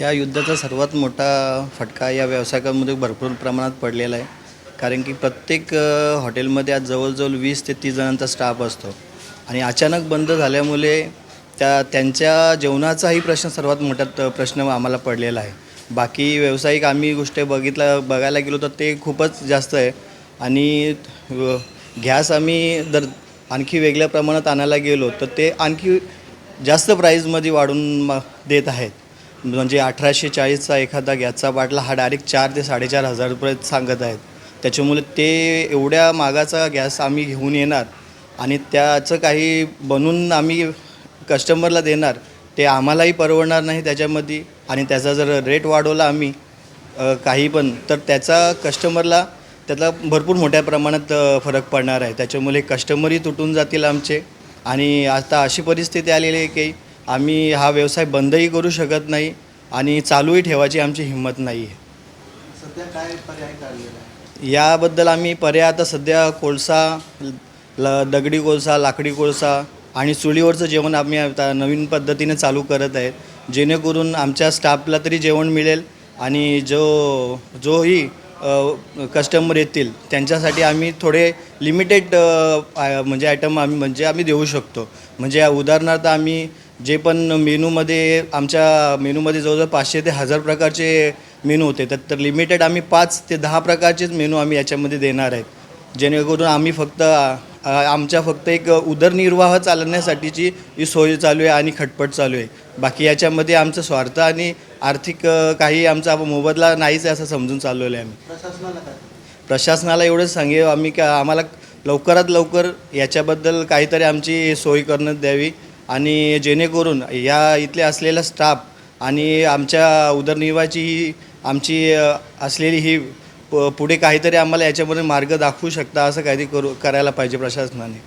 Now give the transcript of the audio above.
या युद्धाचा सर्वात मोठा फटका या व्यावसायिकांमध्ये भरपूर प्रमाणात पडलेला आहे. कारण की प्रत्येक हॉटेलमध्ये आज जवळजवळ 20 ते 30 जणांचा स्टाफ असतो आणि अचानक बंद झाल्यामुळे त्यांच्या जेवणाचाही प्रश्न सर्वात मोठा प्रश्न आम्हाला पडलेला आहे. बाकी व्यावसायिक आम्ही गोष्ट बघायला गेलो तर ते खूपच जास्त आहे आणि गॅस आम्ही जर आणखी वेगळ्या प्रमाणात आणायला गेलो तर ते आणखी जास्त प्राईजमध्ये वाढून देत आहेत. म्हणजे 1840चा एखादा गॅसचा बाटला हा डायरेक्ट 4 ते 4,500 रुपये सांगत आहेत. त्याच्यामुळे ते एवढ्या महागाचा गॅस आम्ही घेऊन येणार आणि त्याचं काही बनवून आम्ही कस्टमरला देणार, ते आम्हालाही परवडणार नाही त्याच्यामध्ये. आणि त्याचा जर रेट वाढवला आम्ही काही पण, तर त्याचा कस्टमरला त्यातला भरपूर मोठ्या प्रमाणात फरक पडणार आहे. त्याच्यामुळे कस्टमरही तुटून जातील आमचे. आणि आता अशी परिस्थिती आलेली आहे की आम्ही हा व्यवसाय बंदही करू शकत नाही आणि चालूही ठेवायची आमची हिंमत नाही आहे. सध्या काय पर्याय काढलेला आहे? याबद्दल आम्ही पर्याय आता सध्या कोळसा, दगडी कोळसा, लाकडी कोळसा आणि चुलीवरचं जेवण आम्ही आता नवीन पद्धतीने चालू करत आहेत, जेणेकरून आमच्या स्टाफला तरी जेवण मिळेल आणि जोही कस्टमर येतील त्यांच्यासाठी आम्ही थोडे लिमिटेड म्हणजे आयटम आम्ही देऊ शकतो. म्हणजे उदाहरणार्थ आम्ही जे पण मेनूमध्ये आमच्या मेनूमध्ये जवळजवळ 500 ते 1000 प्रकारचे मेनू होते, तर लिमिटेड आम्ही 5 ते 10 प्रकारचेच मेनू आम्ही याच्यामध्ये देणार आहेत. जेणेकरून आम्ही फक्त एक उदरनिर्वाह चालवण्यासाठीची ही सोय चालू आहे आणि खटपट चालू आहे. बाकी याच्यामध्ये आमचा स्वार्थ आणि आर्थिक काही आमचा मोबदला नाहीच आहे असं समजून चालवलं आहे आम्ही. प्रशासनाला एवढंच सांगेल आम्ही की आम्हाला लवकरात लवकर याच्याबद्दल काहीतरी आमची सोय करण्यात द्यावी आणि जेणेकरून या इथले असलेला स्टाफ आणि आमच्या उदरनिर्वाहाची ही आमची असलेली ही पुढे काहीतरी आम्हाला याच्यामध्ये मार्ग दाखवू शकता असं काहीतरी करायला पाहिजे प्रशासनाने.